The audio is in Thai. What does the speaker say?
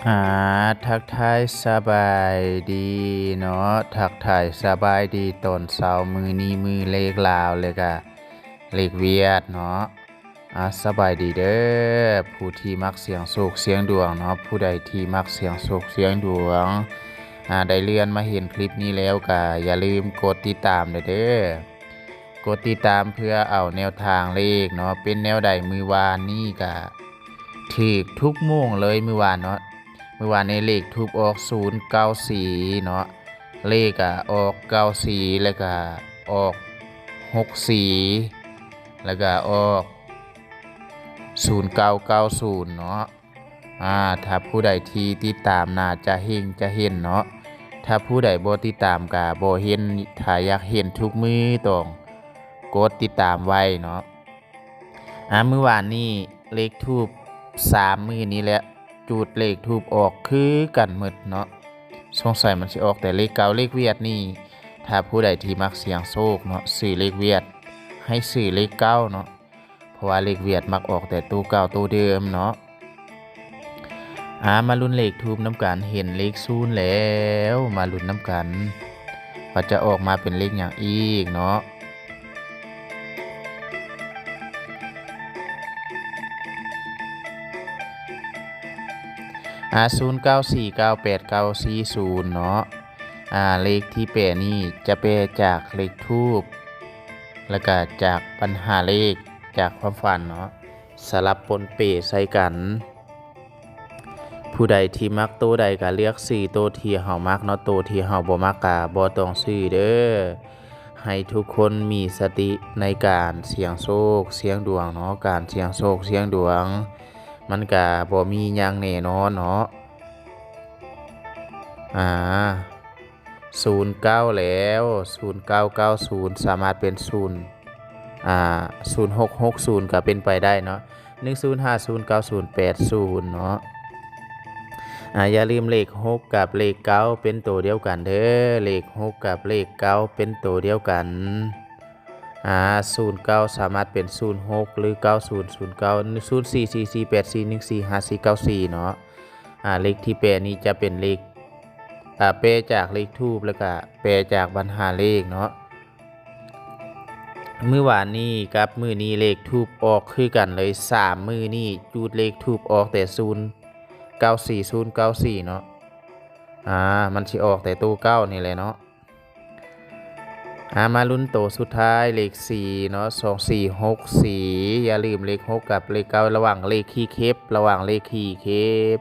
อ่าทักทายสบายดีเนาะทักทายสบายดีตอนเช้ามือนี้มือเลขลาวเลยกะเลขเวียดเนาะสบายดีเด้อผู้ที่มักเสียงโศกเสียงดวงเนาะผู้ใดที่มักเสียงโศกเสียงดวงได้เลื่อนมาเห็นคลิปนี้แล้วก็อย่าลืมกดติดตามเด้อกดติดตามเพื่อเอาแนวทางเลขเนาะเป็นแนวใดมือวานนี่ก็ถูกทุกโมงเลยมือวานเนาะ เมื่อวานในเลขทูปออก094เนาะเลขออก94แล้วก็ออก64แล้วก็ออก0990เนาะถ้าผู้ใดที่ติดตามน่าจะเห็นเนาะถ้าผู้ใดบ่ติดตามก็บ่เห็นถ้าอยากเห็นทุกมือต้องกดติดตามไว้เนาะเมื่อวานนี้เลขทูป3มือนี้แหละจูดเลขทูปออกคือกันหมดเนาะสงสัยมันสิออกแต่เลขเก่าเลขเวียดนี่ถ้าผู้ใดที่มักเสียงโชคเนาะซื้อเลขเวียดให้ซื้อเลขเก้าเนาะเพราะว่าเลขเวียดมักออกแต่ตัวเก่าตัวเดิมเนาะมาลุ้นเลขทูปน้ำกันเห็นเลขศูนย์แล้วมาลุ้นน้ำกันว่าจะออกมาเป็นเลขอย่างอีกเนาะ09498940เนาะเลขที่แปดนี่จะแปลจากเลขทูปแล้วก็จากปัญหาเลขจากความฝันเนาะสลับปนเปใส่กันผู้ใดที่มักตัวใดก็เลือกซื้อตัวที่เฮามักเนาะตัวที่เฮาบ่มักก็บ่ต้องซื้อเด้อให้ทุกคนมีสติในการเสี่ยงโชคเสี่ยงดวงเนาะการเสี่ยงโชคเสี่ยงดวงมันก็บ่มีหยังแน่นอนเนาะ09แล้ว0990สามารถเป็น0660ก็เป็นไปได้เนาะ10509080เนาะอย่าลืมเลข6กับเลข9เป็นตัวเดียวกันเด้อเลข6กับเลข9เป็นตัวเดียวกัน09สามารถเป็น06หรือ9009 044484145494เนาะเลขที่แปดนี้จะเป็นเลขแปลจากเลขทูปแล้วก็แปลจากบรรหาเลขเนาะมื้อวานนี้กับมื้อนี้เลขทูปออกคือกันเลย3มื้อนี้จูดเลขทูปออกแต่094094เนาะมันสิออกแต่ตัว9นี่แหละเนาะมาลุ้นโตสุดท้ายเลข4เนาะ2464อย่าลืมเลข6กับเลข9ระหว่างเลขคี่เคประหว่างเลขคี่เคป